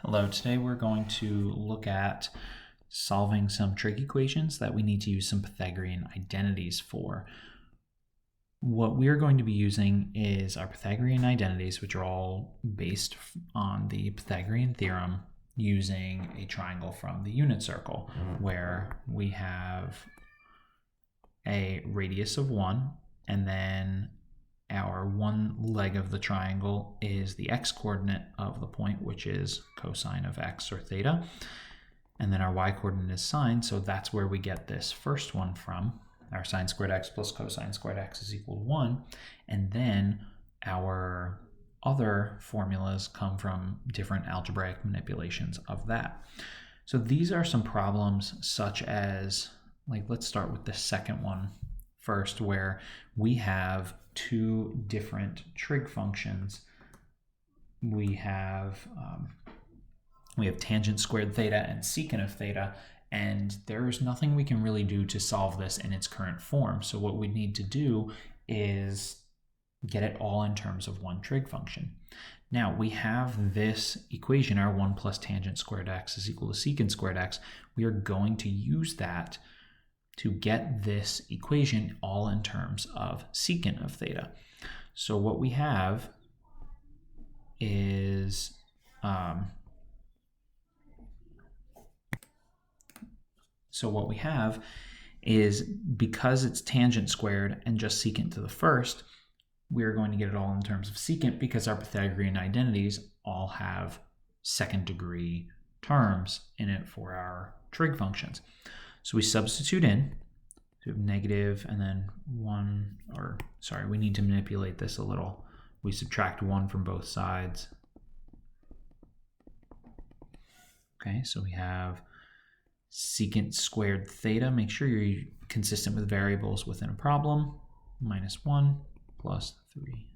Hello, today we're going to look at solving some trig equations that we need to use some Pythagorean identities for. What we're going to be using is our Pythagorean identities, which are all based on the Pythagorean theorem using a triangle from the unit circle, where we have a radius of 1, and then our one leg of the triangle is the x-coordinate of the point, which is cosine of x or theta. And then our y-coordinate is sine, so that's where we get this first one from. Our sine squared x plus cosine squared x is equal to 1. And then our other formulas come from different algebraic manipulations of that. So these are some problems such as, let's start with the second one first, where we have two different trig functions. We have tangent squared theta and secant of theta, and there's nothing we can really do to solve this in its current form. So what we need to do is get it all in terms of one trig function. Now we have this equation, our 1 plus tangent squared x is equal to secant squared x. We are going to use that to get this equation all in terms of secant of theta. So what we have is because it's tangent squared and just secant to the first, we're going to get it all in terms of secant because our Pythagorean identities all have second degree terms in it for our trig functions. So we substitute in, so we have negative and then 1, we need to manipulate this a little. We subtract 1 from both sides. Okay, so we have secant squared theta. Make sure you're consistent with variables within a problem. Minus 1 plus 3.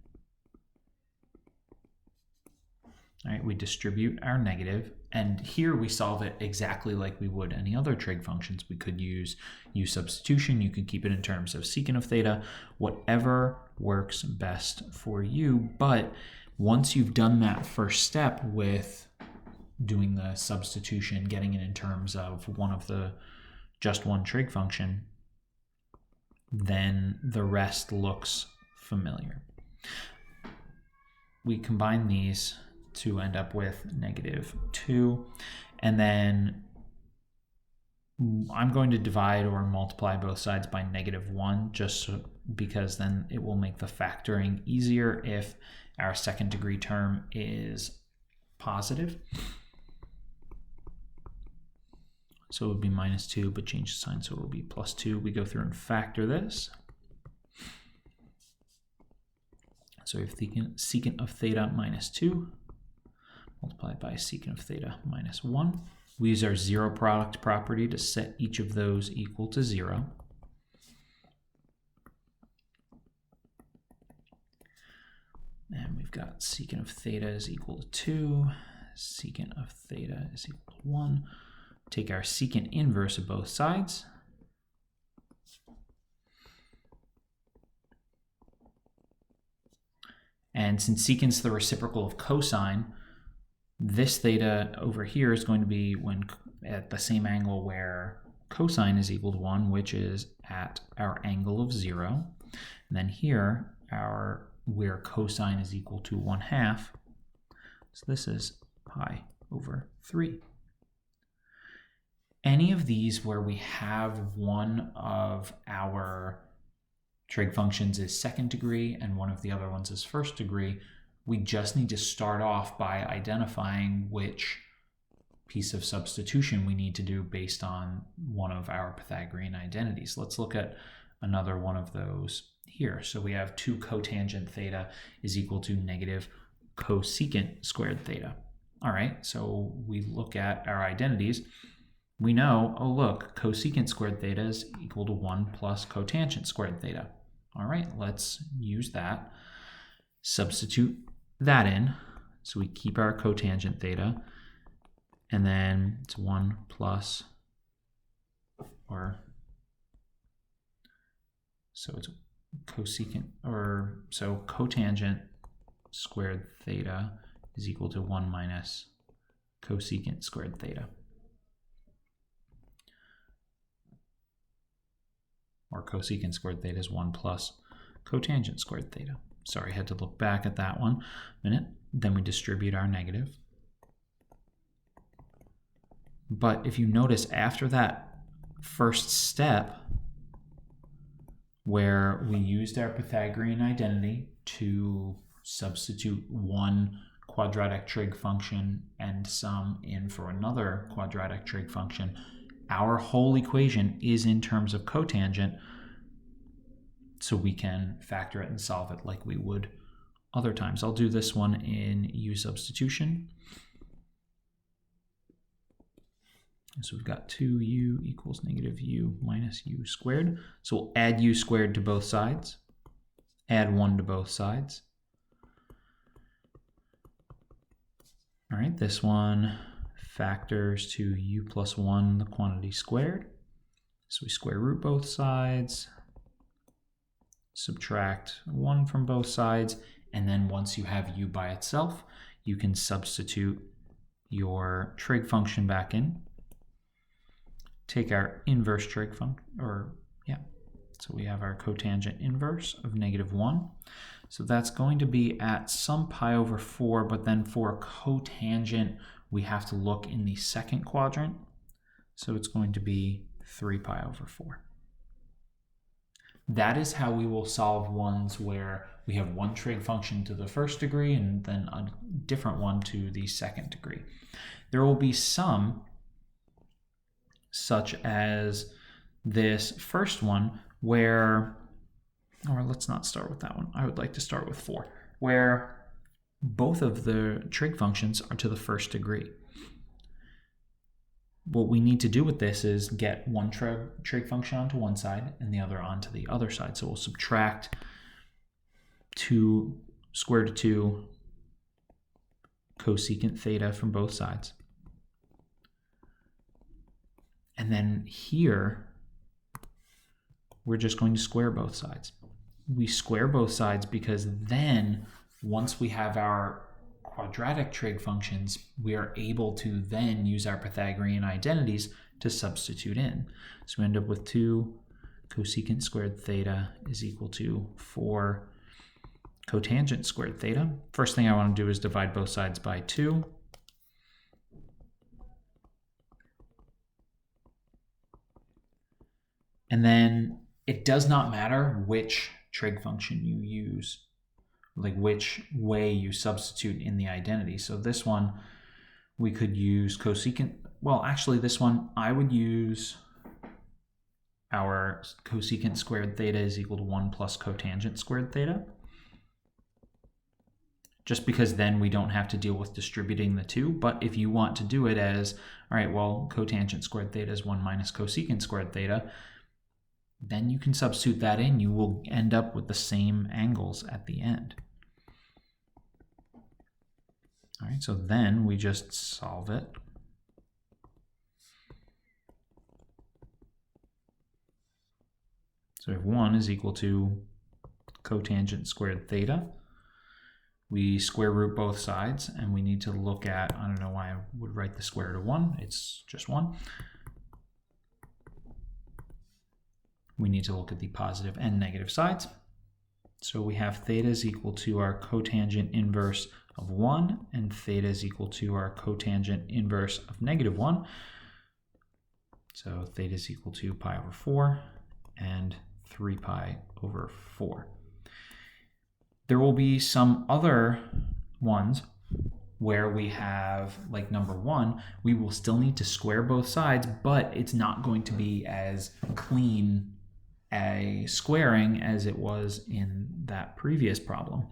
All right, we distribute our negative, and here we solve it exactly like we would any other trig functions. We could use substitution. You could keep it in terms of secant of theta, whatever works best for you. But once you've done that first step with doing the substitution, getting it in terms of just one trig function, then the rest looks familiar. We combine these to end up with -2, and then I'm going to divide or multiply both sides by -1 because then it will make the factoring easier if our second degree term is positive. So it would be -2, but change the sign, so it will be +2. We go through and factor this. So we have secant of theta -2 multiplied by secant of theta -1. We use our zero product property to set each of those equal to 0. And we've got secant of theta is equal to 2, secant of theta is equal to 1. Take our secant inverse of both sides. And since secant's the reciprocal of cosine, this theta over here is going to be at the same angle where cosine is equal to 1, which is at our angle of 0. And then here, where cosine is equal to 1/2, so this is pi over 3. Any of these where we have one of our trig functions is second degree and one of the other ones is first degree, we just need to start off by identifying which piece of substitution we need to do based on one of our Pythagorean identities. Let's look at another one of those here. So we have 2 cotangent theta is equal to negative cosecant squared theta. All right, so we look at our identities. We know, oh look, cosecant squared theta is equal to 1 plus cotangent squared theta. All right, let's use that. Substitute that in. So we keep our cotangent theta, and then it's 1 plus, so it's cotangent squared theta is equal to 1 minus cosecant squared theta. Or cosecant squared theta is 1 plus cotangent squared theta. Sorry, I had to look back at that one a minute. Then we distribute our negative. But if you notice, after that first step, where we used our Pythagorean identity to substitute one quadratic trig function and sum in for another quadratic trig function, our whole equation is in terms of cotangent, so we can factor it and solve it like we would other times. I'll do this one in u substitution. So we've got 2u equals negative u minus u squared. So we'll add u squared to both sides, add 1 to both sides. All right, this one factors to u plus 1, the quantity squared. So we square root both sides, subtract 1 from both sides, and then once you have u by itself, you can substitute your trig function back in. Take our inverse trig function, so we have our cotangent inverse of negative 1. So that's going to be at some pi over 4, but then for cotangent, we have to look in the second quadrant. So it's going to be 3 pi over 4. That is how we will solve ones where we have one trig function to the first degree and then a different one to the second degree. There will be some, such as this first one, where, or let's not start with that one. I would like to start with 4, where both of the trig functions are to the first degree. What we need to do with this is get one trig function onto one side and the other onto the other side. So we'll subtract 2 square root of 2 cosecant theta from both sides. And then here, we're just going to square both sides. We square both sides because then, once we have our quadratic trig functions, we are able to then use our Pythagorean identities to substitute in. So we end up with 2 cosecant squared theta is equal to 4 cotangent squared theta. First thing I want to do is divide both sides by 2. And then it does not matter which trig function you use, like which way you substitute in the identity. So this one, we could use cosecant. Well, actually this one, I would use our cosecant squared theta is equal to 1 plus cotangent squared theta. Just because then we don't have to deal with distributing the 2. But if you want to do it as, all right, well, cotangent squared theta is 1 minus cosecant squared theta, then you can substitute that in. You will end up with the same angles at the end. All right, so then we just solve it. So if 1 is equal to cotangent squared theta, we square root both sides, and we need to look at, I don't know why I would write the square root of 1, it's just 1. We need to look at the positive and negative sides. So we have theta is equal to our cotangent inverse of 1, and theta is equal to our cotangent inverse of negative 1. So theta is equal to pi over 4 and 3 pi over 4. There will be some other ones where we have, like number 1, we will still need to square both sides, but it's not going to be as clean a squaring as it was in that previous problem.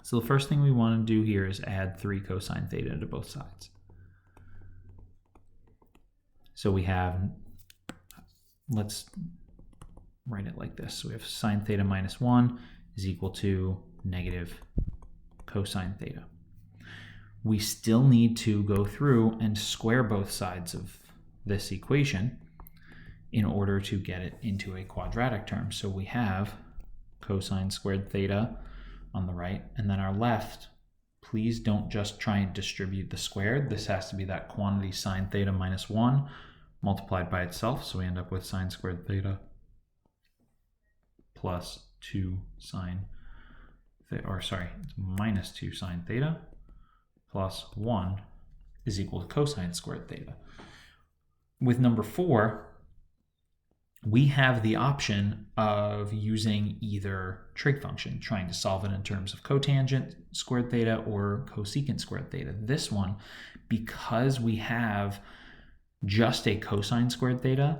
So the first thing we want to do here is add 3 cosine theta to both sides. So we have, let's write it like this. So we have sine theta minus 1 is equal to negative cosine theta. We still need to go through and square both sides of this equation in order to get it into a quadratic term. So we have cosine squared theta on the right, and then our left please don't just try and distribute the squared. This has to be that quantity sine theta minus 1 multiplied by itself. So we end up with sine squared theta plus 2 sine theta, or sorry, it's minus 2 sine theta plus 1 is equal to cosine squared theta. With number 4, we have the option of using either trig function, trying to solve it in terms of cotangent squared theta or cosecant squared theta. This one, because we have just a cosine squared theta,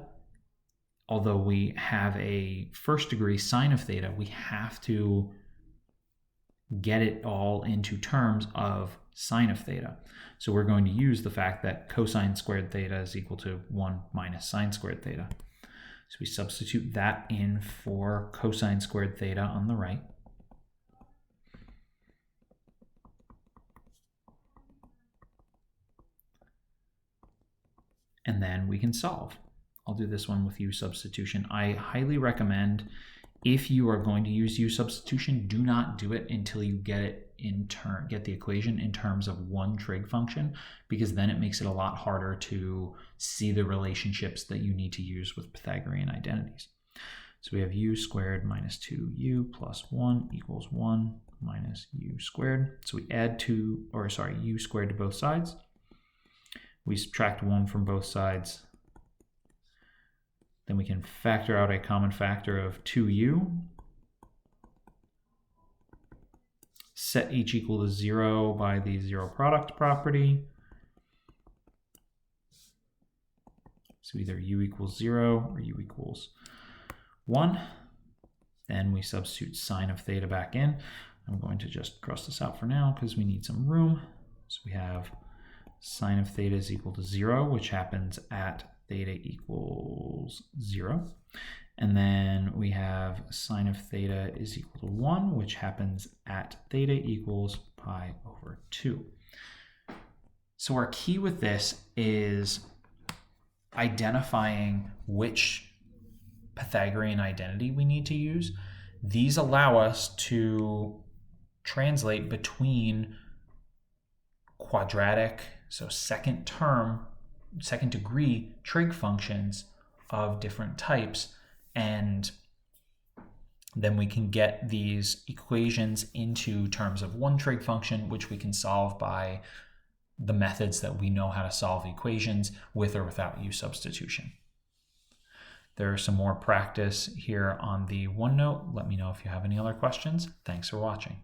although we have a first degree sine of theta, we have to get it all into terms of sine of theta. So we're going to use the fact that cosine squared theta is equal to 1 minus sine squared theta. So we substitute that in for cosine squared theta on the right. And then we can solve. I'll do this one with u substitution. I highly recommend, if you are going to use u substitution, do not do it until you get the equation in terms of one trig function, because then it makes it a lot harder to see the relationships that you need to use with Pythagorean identities. So we have u squared minus 2u plus 1 equals 1 minus u squared. So we add u squared to both sides. We subtract 1 from both sides. Then we can factor out a common factor of 2u. Set each equal to 0 by the zero product property. So either u equals 0 or u equals 1. Then we substitute sine of theta back in. I'm going to just cross this out for now because we need some room. So we have sine of theta is equal to 0, which happens at theta equals 0. And then we have sine of theta is equal to 1, which happens at theta equals pi over 2. So our key with this is identifying which Pythagorean identity we need to use. These allow us to translate between quadratic, so second degree trig functions of different types, and then we can get these equations into terms of one trig function, which we can solve by the methods that we know how to solve equations with or without u substitution. There's some more practice here on the OneNote. Let me know if you have any other questions. Thanks for watching.